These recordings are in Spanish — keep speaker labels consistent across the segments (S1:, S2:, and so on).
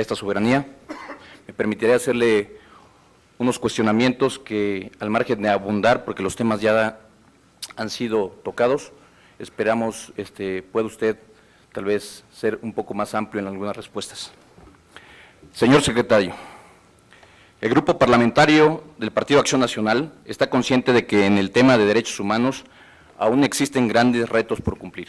S1: esta soberanía. Me permitiré hacerle unos cuestionamientos que, al margen de abundar, porque los temas ya han sido tocados, esperamos pueda usted tal vez ser un poco más amplio en algunas respuestas. Señor secretario, el Grupo Parlamentario del Partido Acción Nacional está consciente de que en el tema de derechos humanos aún existen grandes retos por cumplir.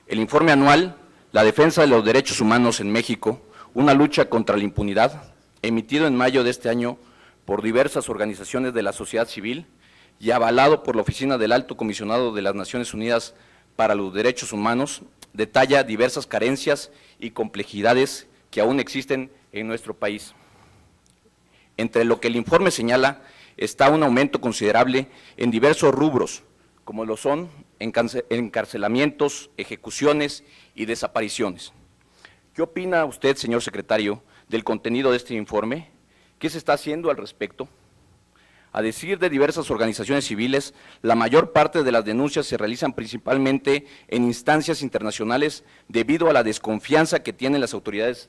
S1: El informe anual, La defensa de los derechos humanos en México, una lucha contra la impunidad, emitido en mayo de este año por diversas organizaciones de la sociedad civil y avalado por la Oficina del Alto Comisionado de las Naciones Unidas para los Derechos Humanos, detalla diversas carencias y complejidades que aún existen en nuestro país. Entre lo que el informe señala está un aumento considerable en diversos rubros, como lo son encarcelamientos, ejecuciones y desapariciones. ¿Qué opina usted, señor secretario, del contenido de este informe? ¿Qué se está haciendo al respecto? A decir de diversas organizaciones civiles, la mayor parte de las denuncias se realizan principalmente en instancias internacionales debido a la desconfianza que tienen las autoridades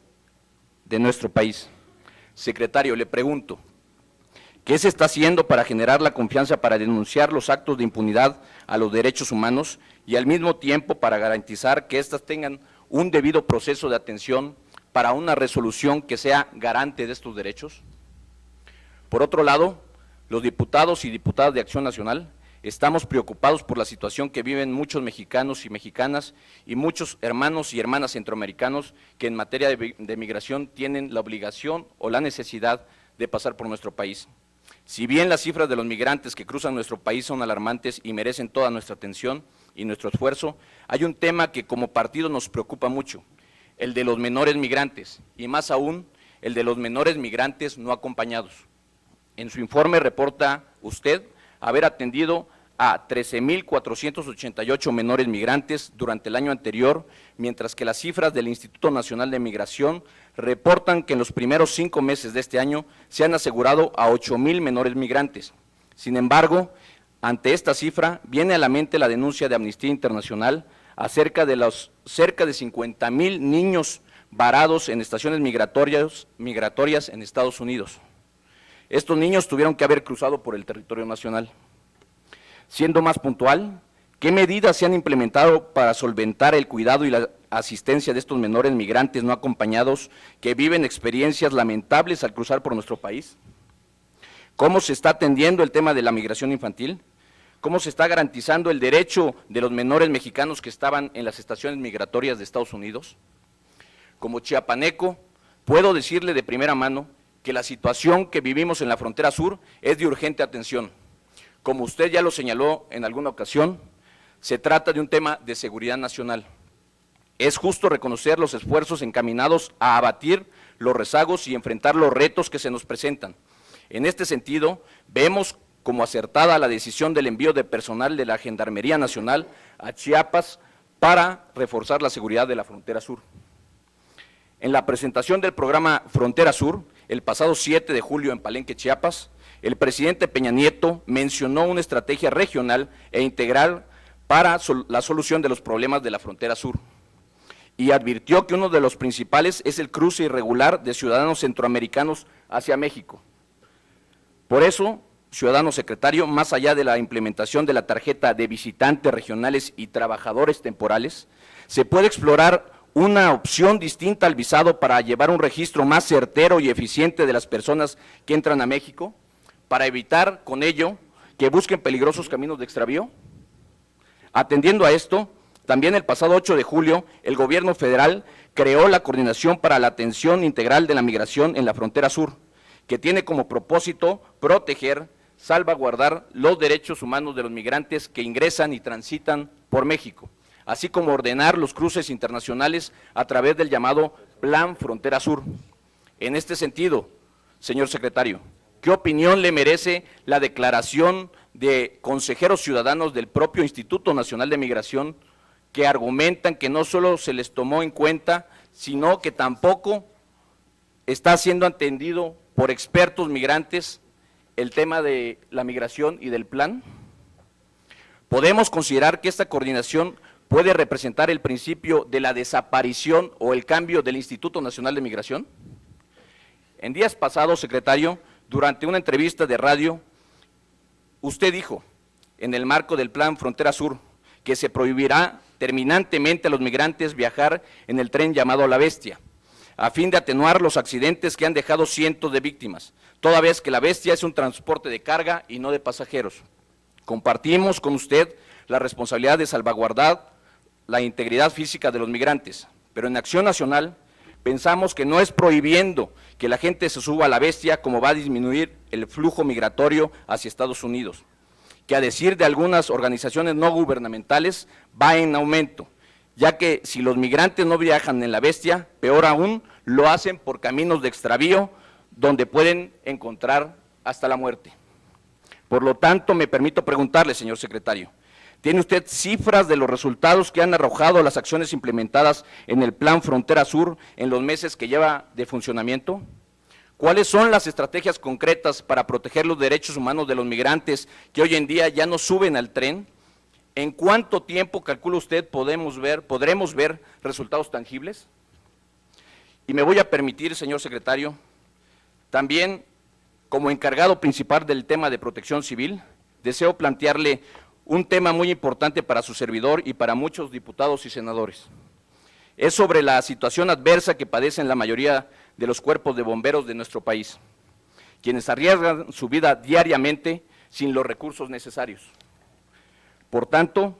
S1: de nuestro país. Secretario, le pregunto, ¿qué se está haciendo para generar la confianza para denunciar los actos de impunidad a los derechos humanos y al mismo tiempo para garantizar que éstas tengan un debido proceso de atención para una resolución que sea garante de estos derechos? Por otro lado, los diputados y diputadas de Acción Nacional estamos preocupados por la situación que viven muchos mexicanos y mexicanas y muchos hermanos y hermanas centroamericanos que en materia de migración tienen la obligación o la necesidad de pasar por nuestro país. Si bien las cifras de los migrantes que cruzan nuestro país son alarmantes y merecen toda nuestra atención y nuestro esfuerzo, hay un tema que como partido nos preocupa mucho, el de los menores migrantes, y más aún, el de los menores migrantes no acompañados. En su informe reporta usted haber atendido a 13,488 menores migrantes durante el año anterior, mientras que las cifras del Instituto Nacional de Migración reportan que en los primeros 5 meses de este año se han asegurado a 8,000 menores migrantes. Sin embargo, ante esta cifra viene a la mente la denuncia de Amnistía Internacional acerca de los cerca de 50,000 niños varados en estaciones migratorias en Estados Unidos. Estos niños tuvieron que haber cruzado por el territorio nacional. Siendo más puntual, ¿qué medidas se han implementado para solventar el cuidado y la asistencia de estos menores migrantes no acompañados que viven experiencias lamentables al cruzar por nuestro país? ¿Cómo se está atendiendo el tema de la migración infantil? ¿Cómo se está garantizando el derecho de los menores mexicanos que estaban en las estaciones migratorias de Estados Unidos? Como chiapaneco, puedo decirle de primera mano que la situación que vivimos en la frontera sur es de urgente atención. Como usted ya lo señaló en alguna ocasión, se trata de un tema de seguridad nacional. Es justo reconocer los esfuerzos encaminados a abatir los rezagos y enfrentar los retos que se nos presentan. En este sentido, vemos como acertada la decisión del envío de personal de la Gendarmería Nacional a Chiapas para reforzar la seguridad de la frontera sur. En la presentación del programa Frontera Sur, el pasado 7 de julio en Palenque, Chiapas, el presidente Peña Nieto mencionó una estrategia regional e integral para la solución de los problemas de la frontera sur y advirtió que uno de los principales es el cruce irregular de ciudadanos centroamericanos hacia México. Por eso, ciudadano secretario, más allá de la implementación de la tarjeta de visitantes regionales y trabajadores temporales, se puede explorar una opción distinta al visado para llevar un registro más certero y eficiente de las personas que entran a México, para evitar con ello que busquen peligrosos caminos de extravío. Atendiendo a esto, también el pasado 8 de julio, el gobierno federal creó la Coordinación para la Atención Integral de la Migración en la Frontera Sur, que tiene como propósito proteger, salvaguardar los derechos humanos de los migrantes que ingresan y transitan por México, así como ordenar los cruces internacionales a través del llamado Plan Frontera Sur. En este sentido, señor secretario, ¿qué opinión le merece la declaración de consejeros ciudadanos del propio Instituto Nacional de Migración que argumentan que no solo se les tomó en cuenta, sino que tampoco está siendo atendido por expertos migrantes el tema de la migración y del plan? ¿Podemos considerar que esta coordinación puede representar el principio de la desaparición o el cambio del Instituto Nacional de Migración? En días pasados, secretario, durante una entrevista de radio, usted dijo, en el marco del Plan Frontera Sur, que se prohibirá terminantemente a los migrantes viajar en el tren llamado La Bestia, a fin de atenuar los accidentes que han dejado cientos de víctimas, toda vez que La Bestia es un transporte de carga y no de pasajeros. Compartimos con usted la responsabilidad de salvaguardar la integridad física de los migrantes, pero en Acción Nacional pensamos que no es prohibiendo que la gente se suba a La Bestia como va a disminuir el flujo migratorio hacia Estados Unidos, que a decir de algunas organizaciones no gubernamentales va en aumento, ya que si los migrantes no viajan en La Bestia, peor aún, lo hacen por caminos de extravío, donde pueden encontrar hasta la muerte. Por lo tanto, me permito preguntarle, señor secretario, ¿tiene usted cifras de los resultados que han arrojado las acciones implementadas en el Plan Frontera Sur en los meses que lleva de funcionamiento? ¿Cuáles son las estrategias concretas para proteger los derechos humanos de los migrantes que hoy en día ya no suben al tren? ¿En cuánto tiempo, calcula usted, podremos ver resultados tangibles? Y me voy a permitir, señor secretario, también como encargado principal del tema de protección civil, deseo plantearle un tema muy importante para su servidor y para muchos diputados y senadores. Es sobre la situación adversa que padecen la mayoría de los cuerpos de bomberos de nuestro país, quienes arriesgan su vida diariamente sin los recursos necesarios. Por tanto,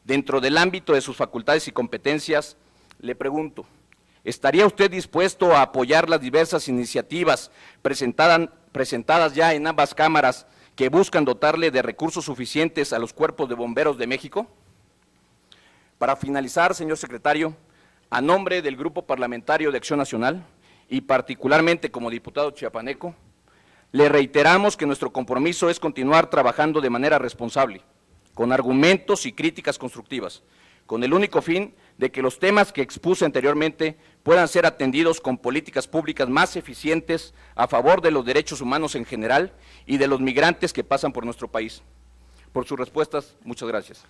S1: dentro del ámbito de sus facultades y competencias, le pregunto, ¿estaría usted dispuesto a apoyar las diversas iniciativas presentadas ya en ambas cámaras que buscan dotarle de recursos suficientes a los cuerpos de bomberos de México? Para finalizar, señor secretario, a nombre del Grupo Parlamentario de Acción Nacional, y particularmente como diputado chiapaneco, le reiteramos que nuestro compromiso es continuar trabajando de manera responsable, con argumentos y críticas constructivas, con el único fin de que los temas que expuse anteriormente puedan ser atendidos con políticas públicas más eficientes a favor de los derechos humanos en general y de los migrantes que pasan por nuestro país. Por sus respuestas, muchas gracias.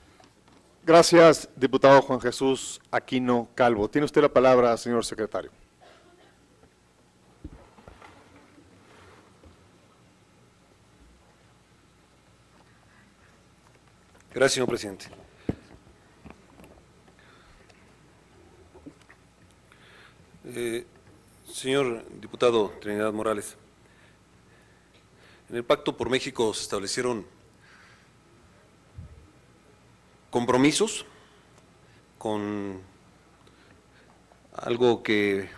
S2: Gracias, diputado Juan Jesús Aquino Calvo. Tiene usted la palabra, señor secretario.
S3: Gracias, señor presidente. Señor diputado Trinidad Morales, en el Pacto por México se establecieron compromisos con algo que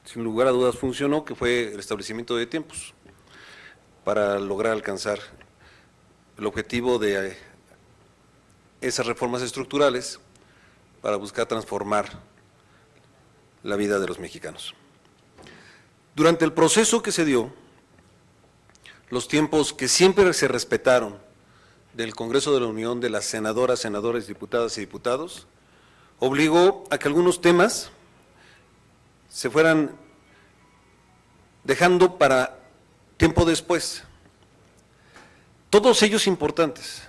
S3: sin lugar a dudas funcionó, que fue el establecimiento de tiempos para lograr alcanzar el objetivo de esas reformas estructurales para buscar transformar la vida de los mexicanos. Durante el proceso que se dio, los tiempos que siempre se respetaron del Congreso de la Unión, de las senadoras, senadores, diputadas y diputados, obligó a que algunos temas se fueran dejando para tiempo después. Todos ellos importantes,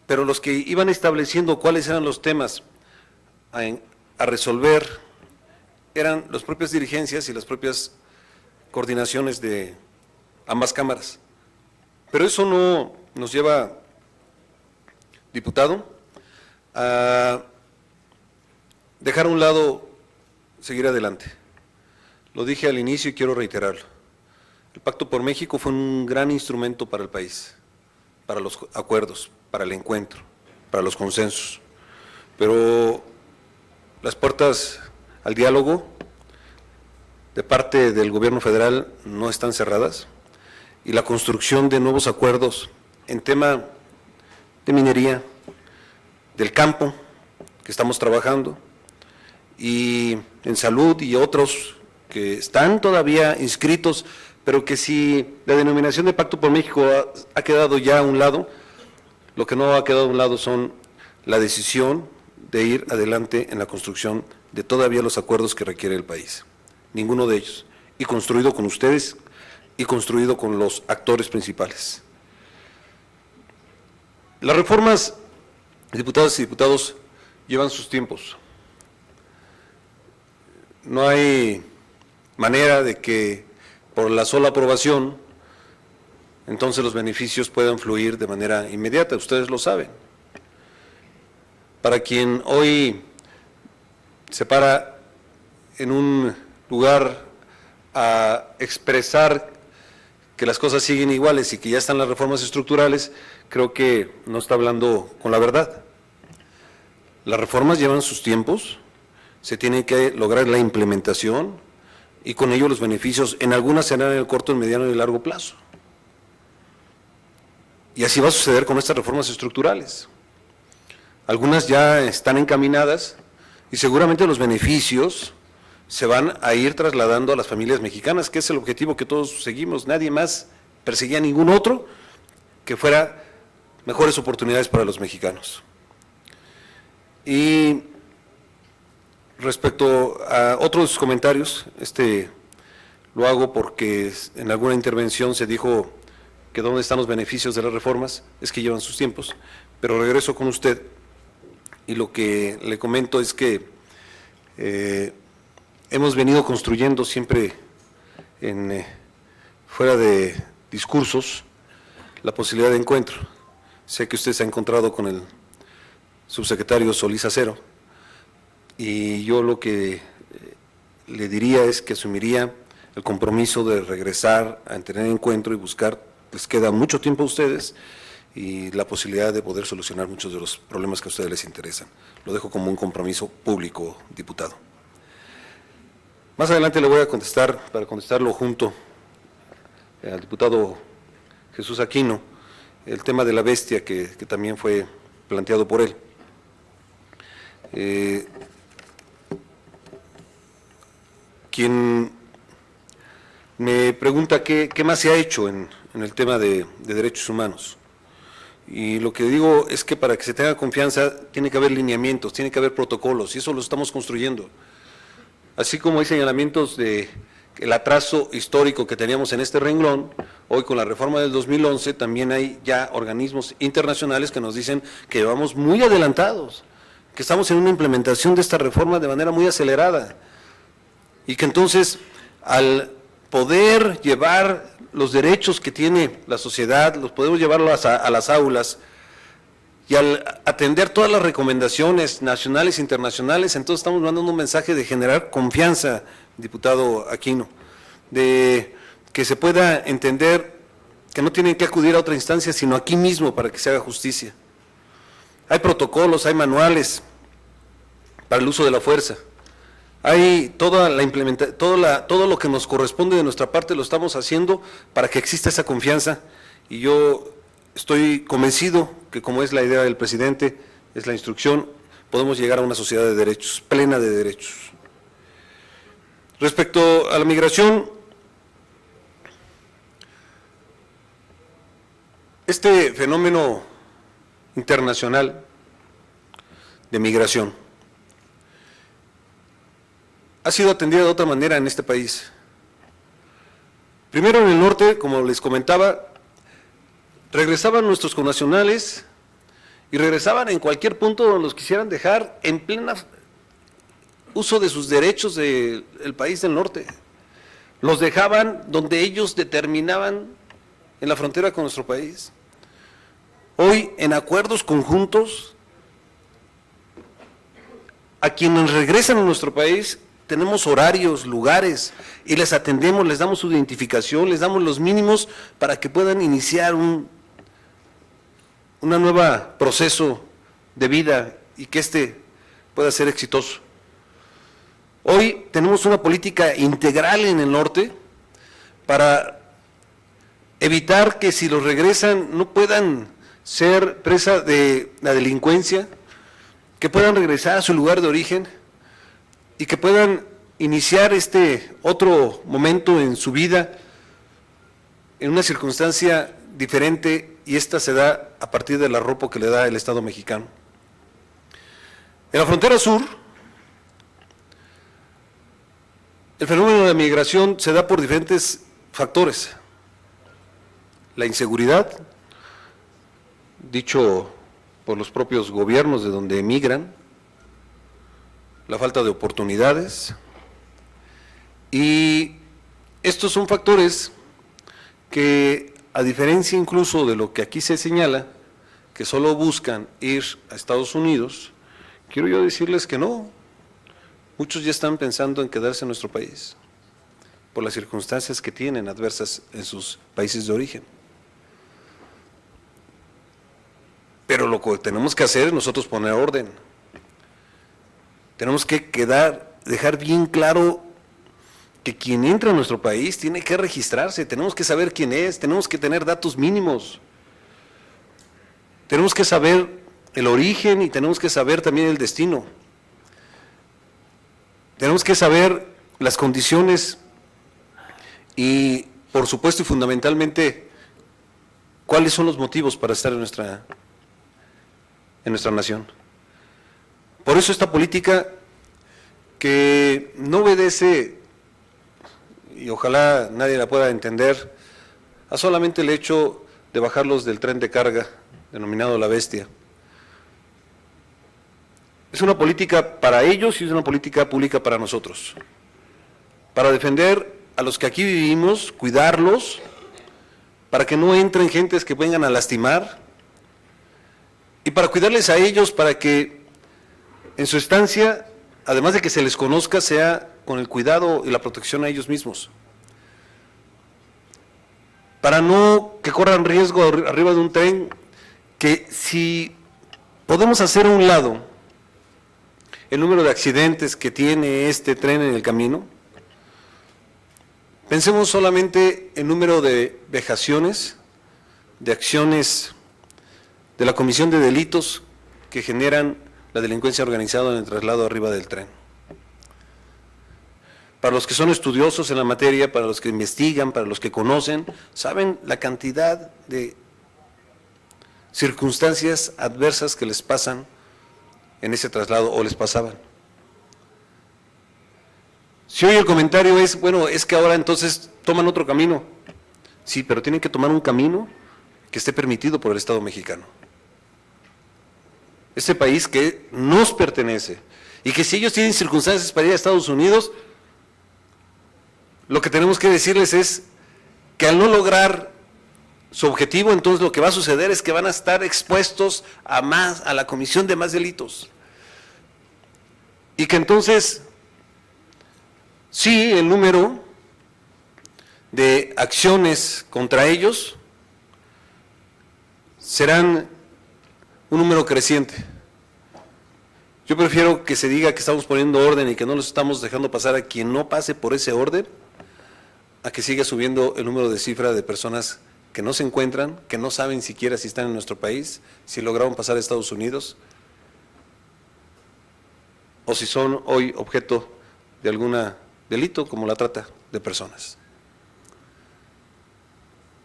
S3: pero los que iban estableciendo cuáles eran los temas a resolver eran las propias dirigencias y las propias coordinaciones de ambas cámaras. Pero eso no nos lleva, diputado, a dejar a un lado seguir adelante. Lo dije al inicio y quiero reiterarlo. El Pacto por México fue un gran instrumento para el país, para los acuerdos, para el encuentro, para los consensos. Pero las puertas al diálogo de parte del gobierno federal no están cerradas y la construcción de nuevos acuerdos en tema de minería, del campo, que estamos trabajando, y en salud y otros que están todavía inscritos, pero que si la denominación de Pacto por México ha quedado ya a un lado, lo que no ha quedado a un lado son la decisión de ir adelante en la construcción de todavía los acuerdos que requiere el país. Ninguno de ellos, y construido con ustedes y construido con los actores principales. Las reformas, diputadas y diputados, llevan sus tiempos. No hay manera de que por la sola aprobación, entonces los beneficios puedan fluir de manera inmediata, ustedes lo saben. Para quien hoy se para en un lugar a expresar que las cosas siguen iguales y que ya están las reformas estructurales, creo que no está hablando con la verdad. Las reformas llevan sus tiempos, se tiene que lograr la implementación y con ello los beneficios, en algunas serán en el corto, el mediano y el largo plazo. Y así va a suceder con estas reformas estructurales. Algunas ya están encaminadas y seguramente los beneficios se van a ir trasladando a las familias mexicanas, que es el objetivo que todos seguimos. Nadie más perseguía ningún otro que fuera mejores oportunidades para los mexicanos. Y respecto a otros comentarios, lo hago porque en alguna intervención se dijo que dónde están los beneficios de las reformas, es que llevan sus tiempos, pero regreso con usted y lo que le comento es que hemos venido construyendo siempre fuera de discursos la posibilidad de encuentro. Sé que usted se ha encontrado con el subsecretario Solís Acero y yo lo que le diría es que asumiría el compromiso de regresar a tener encuentro y buscar, les queda mucho tiempo a ustedes y la posibilidad de poder solucionar muchos de los problemas que a ustedes les interesan. Lo dejo como un compromiso público, diputado. Más adelante le voy a contestar, para contestarlo junto al diputado Jesús Aquino, el tema de la bestia que también fue planteado por él. Quien me pregunta qué más se ha hecho en el tema de derechos humanos. Y lo que digo es que para que se tenga confianza tiene que haber lineamientos, tiene que haber protocolos, y eso lo estamos construyendo. Así como hay señalamientos de el atraso histórico que teníamos en este renglón, hoy con la reforma del 2011 también hay ya organismos internacionales que nos dicen que vamos muy adelantados, que estamos en una implementación de esta reforma de manera muy acelerada, y que entonces al poder llevar los derechos que tiene la sociedad, los podemos llevarlos a las aulas, y al atender todas las recomendaciones nacionales e internacionales, entonces estamos mandando un mensaje de generar confianza, diputado Aquino, de que se pueda entender que no tienen que acudir a otra instancia, sino aquí mismo para que se haga justicia. Hay protocolos, hay manuales para el uso de la fuerza, hay toda la todo lo que nos corresponde de nuestra parte lo estamos haciendo para que exista esa confianza, y yo estoy convencido que, como es la idea del presidente, es la instrucción, podemos llegar a una sociedad de derechos, plena de derechos. Respecto a la migración, este fenómeno internacional de migración ha sido atendido de otra manera en este país. Primero en el norte, como les comentaba, regresaban nuestros connacionales y regresaban en cualquier punto donde los quisieran dejar en plena uso de sus derechos del país del norte. Los dejaban donde ellos determinaban en la frontera con nuestro país. Hoy, en acuerdos conjuntos, a quienes regresan a nuestro país, tenemos horarios, lugares, y les atendemos, les damos su identificación, les damos los mínimos para que puedan iniciar un nuevo proceso de vida y que pueda ser exitoso. Hoy tenemos una política integral en el norte para evitar que si los regresan no puedan ser presa de la delincuencia, que puedan regresar a su lugar de origen y que puedan iniciar otro momento en su vida en una circunstancia diferente, y esta se da a partir del arropo que le da el Estado mexicano. En la frontera sur, el fenómeno de la migración se da por diferentes factores. La inseguridad, dicho por los propios gobiernos de donde emigran, la falta de oportunidades, y estos son factores que, a diferencia incluso de lo que aquí se señala, que solo buscan ir a Estados Unidos, quiero yo decirles que no, muchos ya están pensando en quedarse en nuestro país, por las circunstancias que tienen adversas en sus países de origen. Pero lo que tenemos que hacer es nosotros poner orden. Tenemos que dejar bien claro que quien entra a nuestro país tiene que registrarse, tenemos que saber quién es, tenemos que tener datos mínimos, tenemos que saber el origen y tenemos que saber también el destino. Tenemos que saber las condiciones y, por supuesto y fundamentalmente, cuáles son los motivos para estar en nuestra nación. Por eso esta política que no obedece, y ojalá nadie la pueda entender, a solamente el hecho de bajarlos del tren de carga, denominado La Bestia. Es una política para ellos y es una política pública para nosotros, para defender a los que aquí vivimos, cuidarlos, para que no entren gentes que vengan a lastimar, y para cuidarles a ellos, para que en su estancia, además de que se les conozca, sea con el cuidado y la protección a ellos mismos. Para no que corran riesgo arriba de un tren, que si podemos hacer a un lado el número de accidentes que tiene este tren en el camino, pensemos solamente en el número de vejaciones, de acciones de la comisión de delitos que generan la delincuencia organizada en el traslado arriba del tren. Para los que son estudiosos en la materia, para los que investigan, para los que conocen, saben la cantidad de circunstancias adversas que les pasan en ese traslado o les pasaban. Si hoy el comentario es, bueno, es que ahora entonces toman otro camino. Sí, pero tienen que tomar un camino que esté permitido por el Estado mexicano. Este país que nos pertenece, y que si ellos tienen circunstancias para ir a Estados Unidos, lo que tenemos que decirles es que al no lograr su objetivo, entonces lo que va a suceder es que van a estar expuestos a la comisión de más delitos. Y que entonces, sí, el número de acciones contra ellos serán un número creciente. Yo prefiero que se diga que estamos poniendo orden y que no los estamos dejando pasar a quien no pase por ese orden, a que siga subiendo el número de cifra de personas que no se encuentran, que no saben siquiera si están en nuestro país, si lograron pasar a Estados Unidos, o si son hoy objeto de algún delito como la trata de personas.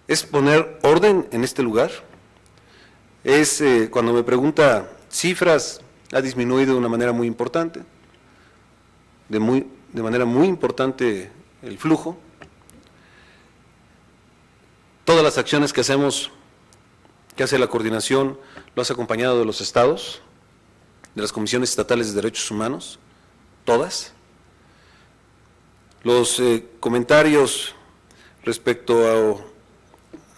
S3: Es poner orden en este lugar. Es cuando me pregunta cifras, ha disminuido de una manera muy importante, de manera muy importante el flujo. Todas las acciones que hacemos, que hace la coordinación, lo hace acompañado de los estados, de las comisiones estatales de derechos humanos, todas. Los comentarios respecto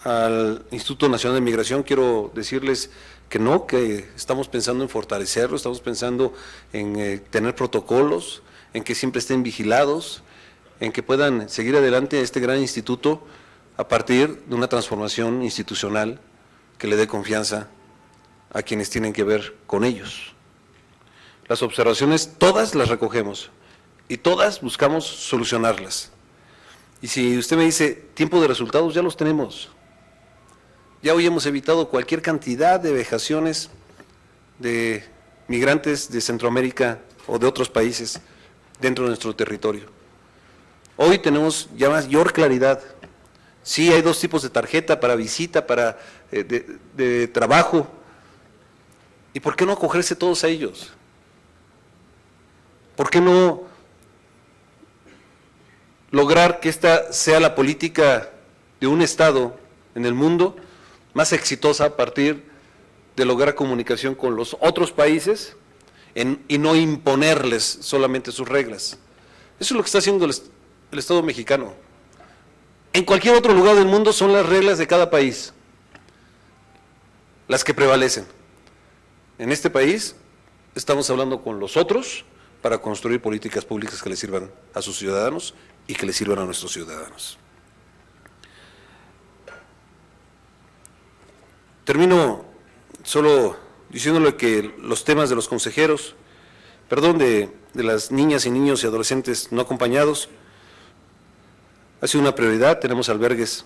S3: al Instituto Nacional de Migración, quiero decirles que no, que estamos pensando en fortalecerlo, estamos pensando en tener protocolos, en que siempre estén vigilados, en que puedan seguir adelante este gran instituto a partir de una transformación institucional que le dé confianza a quienes tienen que ver con ellos. Las observaciones todas las recogemos y todas buscamos solucionarlas. Y si usted me dice tiempo de resultados, ya los tenemos. Ya hoy hemos evitado cualquier cantidad de vejaciones de migrantes de Centroamérica o de otros países dentro de nuestro territorio. Hoy tenemos ya mayor claridad. Sí, hay dos tipos de tarjeta para visita, para de trabajo. ¿Y por qué no acogerse todos a ellos? ¿Por qué no lograr que esta sea la política de un Estado en el mundo más exitosa a partir de lograr comunicación con los otros países y no imponerles solamente sus reglas. Eso es lo que está haciendo el Estado mexicano. En cualquier otro lugar del mundo son las reglas de cada país las que prevalecen. En este país estamos hablando con los otros para construir políticas públicas que le sirvan a sus ciudadanos y que le sirvan a nuestros ciudadanos. Termino solo diciéndole que los temas de los consejeros, de las niñas y niños y adolescentes no acompañados, ha sido una prioridad. Tenemos albergues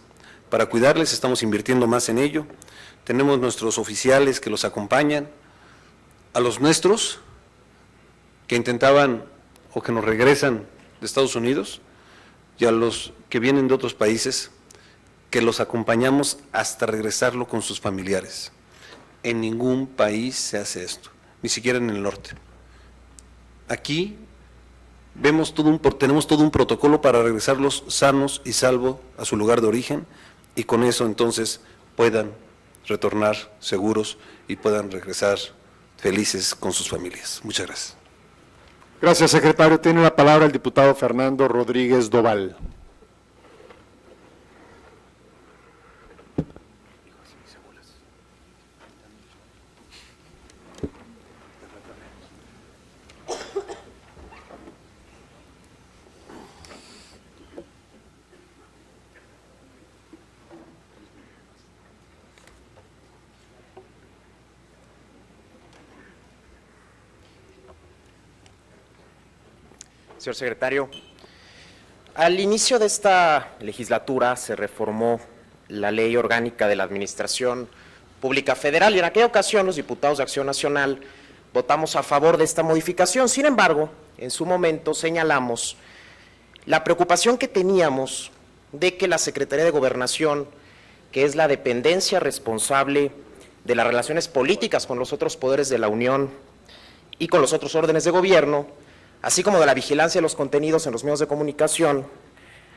S3: para cuidarles, estamos invirtiendo más en ello. Tenemos nuestros oficiales que los acompañan, a los nuestros que intentaban o que nos regresan de Estados Unidos y a los que vienen de otros países, que los acompañamos hasta regresarlo con sus familiares. En ningún país se hace esto, ni siquiera en el norte. Aquí tenemos todo un protocolo para regresarlos sanos y salvos a su lugar de origen, y con eso entonces puedan retornar seguros y puedan regresar felices con sus familias. Muchas gracias.
S2: Gracias, secretario. Tiene la palabra el diputado Fernando Rodríguez Doval.
S4: Señor secretario, al inicio de esta legislatura se reformó la Ley Orgánica de la Administración Pública Federal y en aquella ocasión los diputados de Acción Nacional votamos a favor de esta modificación. Sin embargo, en su momento señalamos la preocupación que teníamos de que la Secretaría de Gobernación, que es la dependencia responsable de las relaciones políticas con los otros poderes de la Unión y con los otros órdenes de gobierno, así como de la vigilancia de los contenidos en los medios de comunicación,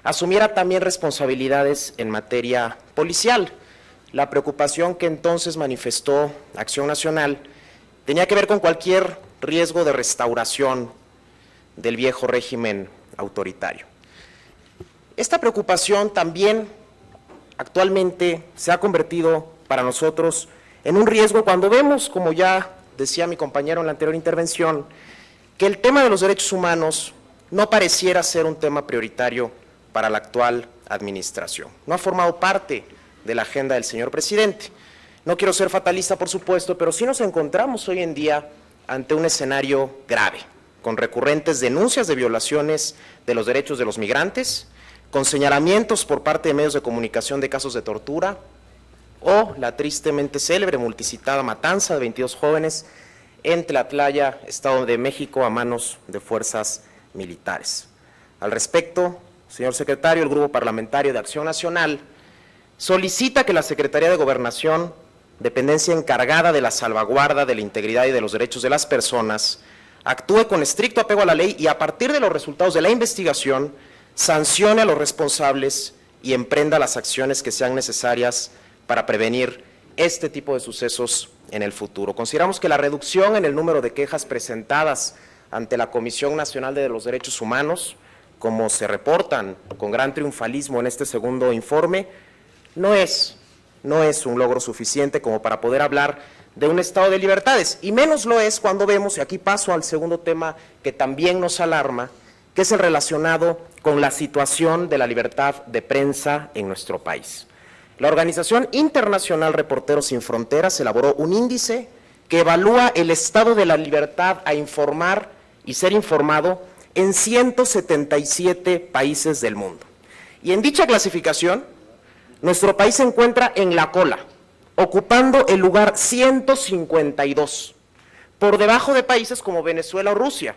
S4: asumiera también responsabilidades en materia policial. La preocupación que entonces manifestó Acción Nacional tenía que ver con cualquier riesgo de restauración del viejo régimen autoritario. Esta preocupación también actualmente se ha convertido para nosotros en un riesgo cuando vemos, como ya decía mi compañero en la anterior intervención, que el tema de los derechos humanos no pareciera ser un tema prioritario para la actual administración. No ha formado parte de la agenda del señor presidente. No quiero ser fatalista, por supuesto, pero sí nos encontramos hoy en día ante un escenario grave, con recurrentes denuncias de violaciones de los derechos de los migrantes, con señalamientos por parte de medios de comunicación de casos de tortura, o la tristemente célebre multicitada matanza de 22 jóvenes en Tlatlaya, Estado de México, a manos de fuerzas militares. Al respecto, señor secretario, el Grupo Parlamentario de Acción Nacional solicita que la Secretaría de Gobernación, dependencia encargada de la salvaguarda de la integridad y de los derechos de las personas, actúe con estricto apego a la ley y a partir de los resultados de la investigación, sancione a los responsables y emprenda las acciones que sean necesarias para prevenir este tipo de sucesos en el futuro. Consideramos que la reducción en el número de quejas presentadas ante la Comisión Nacional de los Derechos Humanos, como se reportan con gran triunfalismo en este segundo informe, no es un logro suficiente como para poder hablar de un estado de libertades, y menos lo es cuando vemos, y aquí paso al segundo tema que también nos alarma, que es el relacionado con la situación de la libertad de prensa en nuestro país. La Organización Internacional Reporteros Sin Fronteras elaboró un índice que evalúa el estado de la libertad a informar y ser informado en 177 países del mundo. Y en dicha clasificación, nuestro país se encuentra en la cola, ocupando el lugar 152, por debajo de países como Venezuela o Rusia.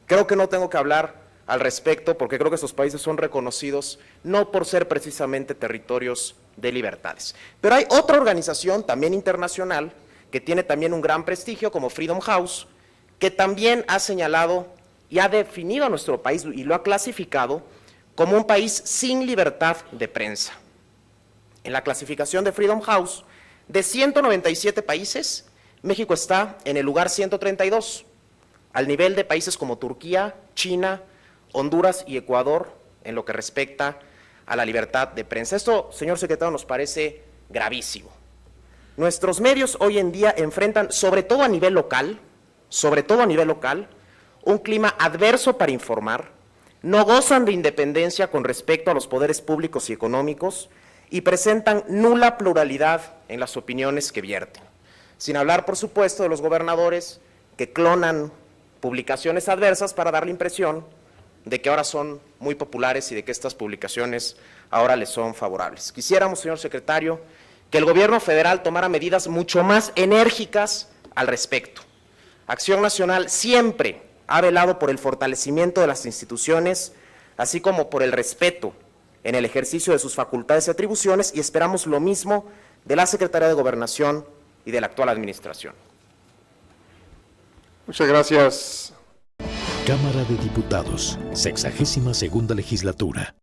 S4: Creo que no tengo que hablar al respecto, porque creo que estos países son reconocidos no por ser precisamente territorios de libertades. Pero hay otra organización también internacional que tiene también un gran prestigio como Freedom House, que también ha señalado y ha definido a nuestro país y lo ha clasificado como un país sin libertad de prensa. En la clasificación de Freedom House, de 197 países, México está en el lugar 132, al nivel de países como Turquía, China, Honduras y Ecuador en lo que respecta a la libertad de prensa. Esto, señor secretario, nos parece gravísimo. Nuestros medios hoy en día enfrentan, sobre todo a nivel local, un clima adverso para informar, no gozan de independencia con respecto a los poderes públicos y económicos y presentan nula pluralidad en las opiniones que vierten. Sin hablar, por supuesto, de los gobernadores que clonan publicaciones adversas para dar la impresión de que ahora son muy populares y de que estas publicaciones ahora les son favorables. Quisiéramos, señor secretario, que el gobierno federal tomara medidas mucho más enérgicas al respecto. Acción Nacional siempre ha velado por el fortalecimiento de las instituciones, así como por el respeto en el ejercicio de sus facultades y atribuciones, y esperamos lo mismo de la Secretaría de Gobernación y de la actual administración.
S2: Muchas gracias.
S5: Cámara de Diputados, 62ª Legislatura.